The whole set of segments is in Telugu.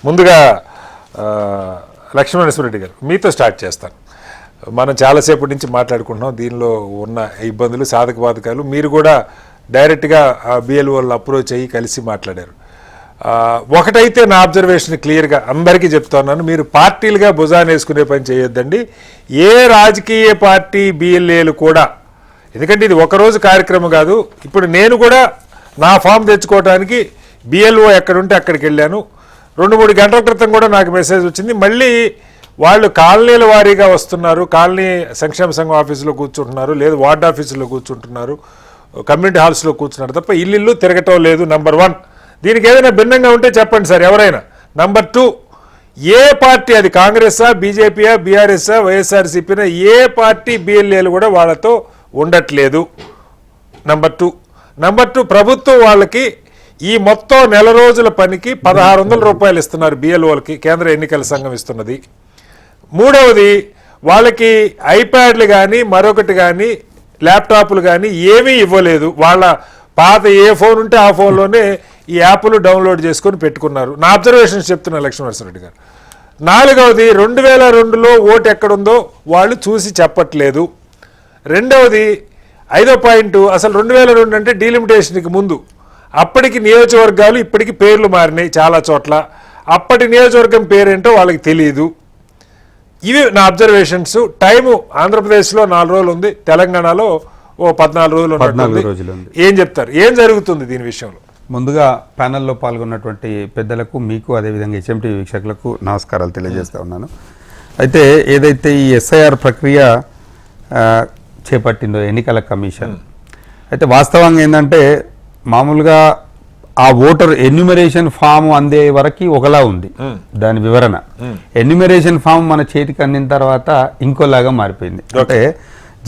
ముందుగా లక్ష్మణేశ్వరరెడ్డి గారు మీతో స్టార్ట్ చేస్తాను. మనం చాలాసేపటి నుంచి మాట్లాడుకుంటున్నాం దీనిలో ఉన్న ఇబ్బందులు, సాధక బాధకాలు. మీరు కూడా డైరెక్ట్గా బిఎల్ వాళ్ళు అప్రోచ్ అయ్యి కలిసి మాట్లాడారు. ఒకటైతే నా అబ్జర్వేషన్ క్లియర్గా అందరికీ చెప్తున్నాను, మీరు పార్టీలుగా భుజాన్ని వేసుకునే పని చేయొద్దండి. ఏ రాజకీయ పార్టీ బిఎల్ఏలు కూడా, ఎందుకంటే ఇది ఒకరోజు కార్యక్రమం కాదు. ఇప్పుడు నేను కూడా నా ఫామ్ తెచ్చుకోవడానికి బిఎల్ఓ ఎక్కడుంటే అక్కడికి వెళ్ళాను. 2-3 గంటల క్రితం కూడా నాకు మెసేజ్ వచ్చింది. మళ్ళీ వాళ్ళు కాలనీల వారీగా వస్తున్నారు, కాలనీ సంక్షేమ సంఘం ఆఫీసులో కూర్చుంటున్నారు, లేదు వార్డ్ ఆఫీసులో కూర్చుంటున్నారు, కమ్యూనిటీ హాల్స్లో కూర్చున్నారు తప్ప ఇల్లు తిరగటం లేదు. నంబర్ 1, దీనికి ఏదైనా భిన్నంగా ఉంటే చెప్పండి సార్ ఎవరైనా. నంబర్ 2, ఏ పార్టీ, అది కాంగ్రెసా, బీజేపీయా, బీఆర్ఎస్ఆ, వైఎస్ఆర్సీపీనా, ఏ పార్టీ బిఎల్ఏలు కూడా వాళ్ళతో ఉండట్లేదు. నంబర్ 2, ప్రభుత్వం వాళ్ళకి ఈ మొత్తం నెల రోజుల పనికి 1600 రూపాయలు ఇస్తున్నారు బిఎల్ఓలకి, కేంద్ర ఎన్నికల సంఘం ఇస్తున్నది. మూడవది, వాళ్ళకి ఐప్యాడ్లు కానీ మరొకటి కానీ ల్యాప్టాప్లు కానీ ఏమీ ఇవ్వలేదు. వాళ్ళ పాత ఏ ఫోన్ ఉంటే ఆ ఫోన్లోనే ఈ యాప్లు డౌన్లోడ్ చేసుకొని పెట్టుకున్నారు. నా అబ్జర్వేషన్స్ చెప్తున్నా లక్ష్మణేశ్వరరెడ్డి గారు. నాలుగవది, 2002లో ఓటు ఎక్కడుందో వాళ్ళు చూసి చెప్పట్లేదు. రెండవది, 5వ పాయింట్, అసలు 2002 అంటే డీలిమిటేషన్కి ముందు, అప్పటికి నియోజకవర్గాలు ఇప్పటికి పేర్లు మారినాయి చాలా చోట్ల. అప్పటి నియోజకవర్గం పేరేంటో వాళ్ళకి తెలియదు. ఇవి నా అబ్జర్వేషన్స్. టైము ఆంధ్రప్రదేశ్లో 4 రోజులు ఉంది, తెలంగాణలో 14 రోజులు ఉంది. ఏం చెప్తారు, ఏం జరుగుతుంది దీని విషయంలో? ముందుగా ప్యానెల్లో పాల్గొన్నటువంటి పెద్దలకు, మీకు, అదేవిధంగా హెచ్ఎంటీ వీక్షకులకు నమస్కారాలు తెలియజేస్తూ ఉన్నాను. అయితే ఏదైతే ఈ ఎస్ఐఆర్ ప్రక్రియ చేపట్టిందో ఎన్నికల కమిషన్, అయితే వాస్తవంగా ఏంటంటే మామూలుగా ఆ ఓటర్ ఎన్యూమరేషన్ ఫామ్ అందే వరకు ఒకలా ఉంది దాని వివరణ. ఎన్యూమరేషన్ ఫామ్ మన చేతికి అందిన తర్వాత ఇంకోలాగా మారిపోయింది. అంటే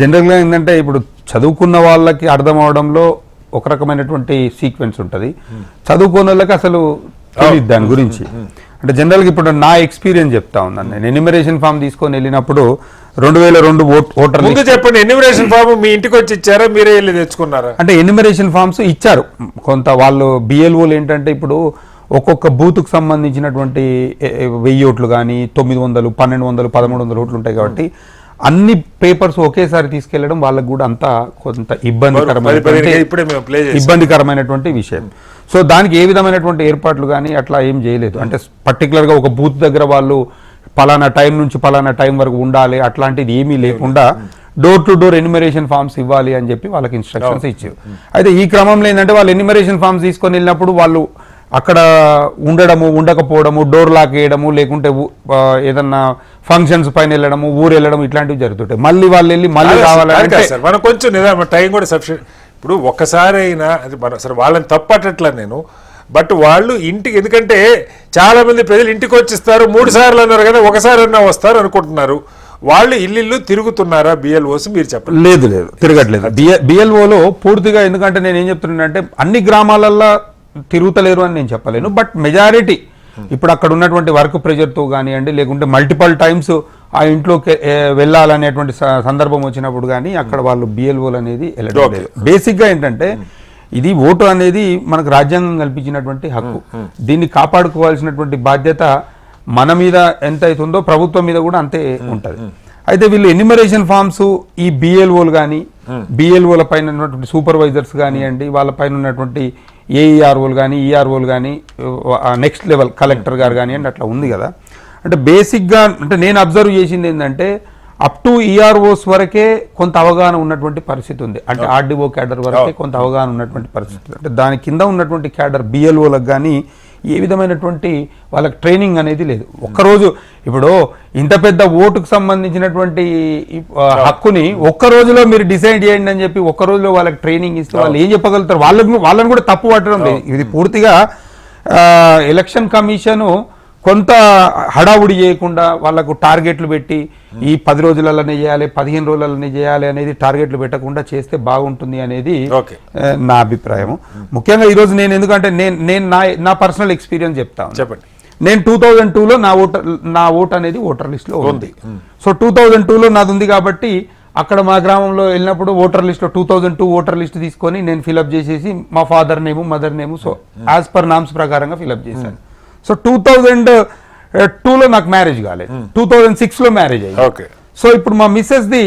జనరల్గా ఏంటంటే ఇప్పుడు చదువుకున్న వాళ్ళకి అర్థం అవడంలో ఒక రకమైనటువంటి సీక్వెన్స్ ఉంటుంది, చదువుకున్న వాళ్ళకి అసలు తెలియదు దాని గురించి. అంటే జనరల్గా ఇప్పుడు నా ఎక్స్పీరియన్స్ చెప్తా ఉన్నాను. నేను ఎన్యూమరేషన్ ఫామ్ తీసుకొని వెళ్ళినప్పుడు 2002 ఓటర్ ముందు చెప్పండి, ఎన్యూమరేషన్ ఫామ్ మీ ఇంటికి వచ్చి ఇచ్చారా, మీరే వెళ్ళి తెచ్చుకున్నారా? అంటే ఎన్యూమరేషన్ ఫామ్స్ ఇచ్చారు కొంత. వాళ్ళు బిఎల్ఓలు ఏంటంటే ఇప్పుడు ఒక్కొక్క బూత్కు సంబంధించినటువంటి 1000 ఓట్లు కానీ 900, 1200, 1300 ఓట్లు ఉంటాయి కాబట్టి అన్ని పేపర్స్ ఒకేసారి తీసుకెళ్లడం వాళ్ళకు కూడా అంతా కొంత ఇబ్బందికరమైనటువంటి విషయం. సో దానికి ఏ విధమైనటువంటి ఏర్పాట్లు కానీ అట్లా ఏం చేయలేదు. అంటే పర్టికులర్గా ఒక బూత్ దగ్గర వాళ్ళు పలానా టైం నుంచి పలానా టైం వరకు ఉండాలి అట్లాంటిది ఏమీ లేకుండా door to door enumeration forms ఇవ్వాలి అని చెప్పి వాళ్ళకి ఇన్స్ట్రక్షన్స్ ఇచ్చారు. అయితే ఈ క్రమంలో ఏంటంటే వాళ్ళు ఎన్యూమరేషన్ ఫామ్స్ తీసుకొని వెళ్ళినప్పుడు వాళ్ళు అక్కడ ఉండడము, ఉండకపోవడము, డోర్ లాక్ వేయడము, లేకుంటే ఏదన్నా ఫంక్షన్స్ పైన వెళ్ళడము, ఊరు వెళ్ళడం, ఇట్లాంటివి జరుగుతుంటాయి. మళ్ళీ వాళ్ళు వెళ్ళి మళ్ళీ రావాలంటే మనం కొంచెం టైం కూడా సఫిషియెంట్. ఇప్పుడు ఒక్కసారి అయినా అది సరే వాళ్ళని తప్పట్లా నేను, బట్ వాళ్ళు ఇంటికి, ఎందుకంటే చాలా మంది ప్రజలు ఇంటికి వచ్చిస్తారు 3 సార్లు అన్నారు కదా, ఒకసారి అన్నా వస్తారు అనుకుంటున్నారు. వాళ్ళు ఇల్లు తిరుగుతున్నారా బిఎల్ఓస్? మీరు చెప్పండి. లేదు, తిరగట్లేదు బిఎల్ఓలో పూర్తిగా. ఎందుకంటే నేను ఏం చెప్తున్నానంటే అన్ని గ్రామాలల్లో తిరుగుతలేరు అని నేను చెప్పలేను, బట్ మెజారిటీ ఇప్పుడు అక్కడ ఉన్నటువంటి వర్క్ ప్రెషర్తో కానివ్వండి, లేకుంటే మల్టిపల్ టైమ్స్ ఆ ఇంట్లోకి వెళ్ళాలనేటువంటి సందర్భం వచ్చినప్పుడు కానీ అక్కడ వాళ్ళు బిఎల్ఓలు అనేది వెళ్ళడం లేదు. బేసిక్గా ఏంటంటే ఇది ఓటు అనేది మనకు రాజ్యాంగం కల్పించినటువంటి హక్కు. దీన్ని కాపాడుకోవాల్సినటువంటి బాధ్యత మన మీద ఎంత అవుతుందో ప్రభుత్వం మీద కూడా అంతే ఉంటుంది. అయితే వీళ్ళు ఎన్యూమరేషన్ ఫామ్స్ ఈ బిఎల్ఓలు కానీ, బిఎల్ఓల పైన ఉన్నటువంటి సూపర్వైజర్స్ కానివ్వండి, వాళ్ళ పైన ఉన్నటువంటి ఏఈఆర్ఓలు కానీ, ఈఆర్ఓలు కానీ, నెక్స్ట్ లెవెల్ కలెక్టర్ గారు కానివ్వండి, అట్లా ఉంది కదా. అంటే బేసిక్గా అంటే నేను అబ్జర్వ్ చేసింది ఏంటంటే అప్ టు ఈఆర్ఓస్ వరకే కొంత అవగాహన ఉన్నటువంటి పరిస్థితి ఉంది. అంటే ఆర్డీఓ క్యాడర్ వరకే కొంత అవగాహన ఉన్నటువంటి పరిస్థితి. అంటే దాని కింద ఉన్నటువంటి క్యాడర్ బిఎల్ఓలకు కానీ ఏ విధమైనటువంటి వాళ్ళకి ట్రైనింగ్ అనేది లేదు. ఒక్కరోజు ఇప్పుడు ఇంత పెద్ద ఓటుకు సంబంధించినటువంటి హక్కుని ఒక్క రోజులో మీరు డిసైడ్ చేయండి అని చెప్పి ఒక్క రోజులో వాళ్ళకి ట్రైనింగ్ ఇస్తే వాళ్ళు ఏం చెప్పగలుగుతారు? వాళ్ళని కూడా తప్పు పట్టడం లేదు. ఇది పూర్తిగా ఎలక్షన్ కమిషను కొంత హడావుడి చేయకుండా వాళ్ళకు టార్గెట్లు పెట్టి ఈ 10 రోజులలోనే చేయాలి, 15 రోజులలోనే చేయాలి అనేది టార్గెట్లు పెట్టకుండా చేస్తే బాగుంటుంది అనేది నా అభిప్రాయం. ముఖ్యంగా ఈరోజు నేను ఎందుకంటే నేను నా పర్సనల్ ఎక్స్పీరియన్స్ చెప్తాను. చెప్పండి. నేను 2002లో నా ఓట్ అనేది ఓటర్ లిస్ట్లో ఉంది. సో 2002లో నాది ఉంది కాబట్టి అక్కడ మా గ్రామంలో వెళ్ళినప్పుడు ఓటర్ లిస్ట్లో 2002 ఓటర్ లిస్ట్ తీసుకొని నేను ఫిలప్ చేసేసి మా father name, mother name, so as per norms ప్రకారంగా ఫిలప్ చేశాను. సో 2002లో నాకు మ్యారేజ్ కాలేదు, 2006లో మ్యారేజ్ అయ్యింది. ఓకే. సో ఇప్పుడు మా మిస్సెస్ది,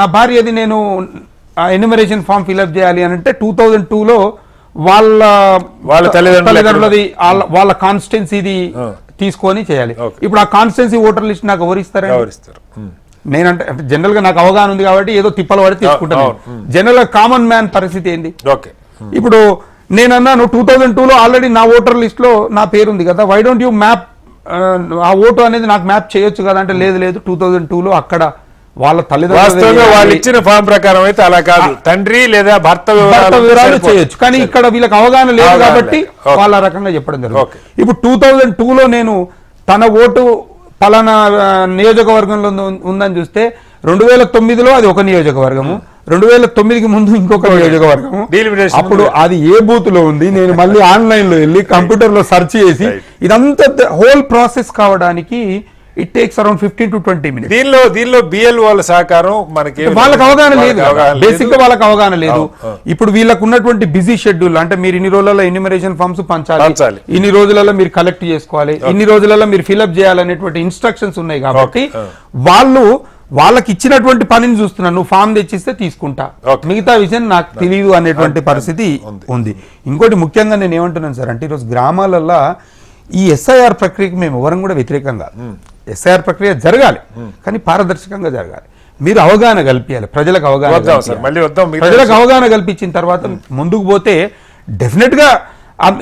నా భార్యది, నేను ఎన్యుమరేషన్ ఫామ్ ఫిల్అప్ చేయాలి అని అంటే 2002లో వాళ్ళ తల్లిదండ్రులది వాళ్ళ కాన్స్టిట్యున్సీది తీసుకొని చేయాలి. ఇప్పుడు ఆ కాన్స్టిట్యున్సీ ఓటర్ లిస్ట్ నాకు ఎవరిస్తారు? నేనంటే జనరల్ గా నాకు అవగాహన ఉంది కాబట్టి ఏదో తిప్పలు పడి తీసుకుంటాను. జనరల్ గా కామన్ మ్యాన్ పరిస్థితి ఏంది? ఇప్పుడు నేనన్నాను 2002లో ఆల్రెడీ నా ఓటర్ లిస్ట్ లో నా పేరు ఉంది కదా, వై డోంట్ యూ మ్యాప్, ఆ ఓటు అనేది నాకు మ్యాప్ చేయొచ్చు కదా అంటే లేదు 2002లో అక్కడ వాళ్ళ తల్లిదండ్రులు వాళ్ళు ఇచ్చిన ఫామ్ ప్రకారం అయితే అలా కాదు, తండ్రి లేదా భర్త వివరాలు చేయొచ్చు. కానీ ఇక్కడ వీళ్ళకి అవగాహన లేదు కాబట్టి వాళ్ళ రకంగా చెప్పడం జరుగుతుంది. ఇప్పుడు 2002లో నేను తన ఓటు పలానా నియోజకవర్గంలో ఉందని చూస్తే 2009లో అది ఒక నియోజకవర్గము, 2009కి ముందు ఇంకొక నియోజకవర్గము. అప్పుడు అది ఏ బూత్ లో ఉంది, నేను మళ్ళీ ఆన్లైన్ లో వెళ్ళి కంప్యూటర్ లో సెర్చ్ చేసి ఇదంతా హోల్ ప్రాసెస్ కావడానికి it takes around 15 to 20 minutes. దీనిలో బిఎల్ వాళ్ళ సహకారం మనకి వాళ్ళకి అవగాహన లేదు, బేసిక్ గా వాళ్ళకి అవగాహన లేదు. ఇప్పుడు వీళ్ళకు ఉన్నటువంటి బిజీ షెడ్యూల్, అంటే మీరు ఇన్ని రోజులలో ఎన్యూమరేషన్ ఫామ్స్ పంచాలి, ఇన్ని రోజులలో మీరు కలెక్ట్ చేసుకోవాలి, ఇన్ని రోజులలో మీరు ఫిల్అప్ చేయాలనేటువంటి ఇన్స్ట్రక్షన్స్ ఉన్నాయి కాబట్టి వాళ్ళకి ఇచ్చినటువంటి పనిని చూస్తున్నాను, నువ్వు ఫామ్ తెచ్చిస్తే తీసుకుంటా, మిగతా విషయం నాకు తెలియదు అనేటువంటి పరిస్థితి ఉంది. ఇంకోటి ముఖ్యంగా నేను ఏమంటున్నాను సార్ అంటే, ఈరోజు గ్రామాలలో ఈ ఎస్ఐఆర్ ప్రక్రియకి మేము ఎవరం కూడా వ్యతిరేకం కాదు. ఎస్ఐఆర్ ప్రక్రియ జరగాలి, కానీ పారదర్శకంగా జరగాలి. మీరు అవగాహన కల్పించాలి, ప్రజలకు అవగాహన కల్పించిన తర్వాత ముందుకు పోతే డెఫినెట్ గా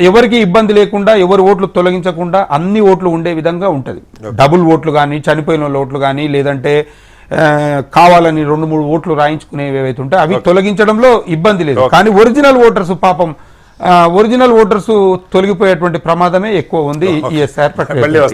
ఎవరికి ఇబ్బంది లేకుండా, ఎవరి ఓట్లు తొలగించకుండా అన్ని ఓట్లు ఉండే విధంగా ఉంటది. డబుల్ ఓట్లు కానీ, చనిపోయిన వాళ్ళ ఓట్లు కానీ, లేదంటే కావాలని 2-3 ఓట్లు రాయించుకునేవి ఏవైతే ఉంటాయి అవి తొలగించడంలో ఇబ్బంది లేదు. కానీ ఒరిజినల్ ఓటర్స్ పాపం, ఒరిజినల్ ఓటర్స్ తొలగిపోయేటువంటి ప్రమాదమే ఎక్కువ ఉంది ఈ ఎస్ఐఆర్ ప్రక్రియ.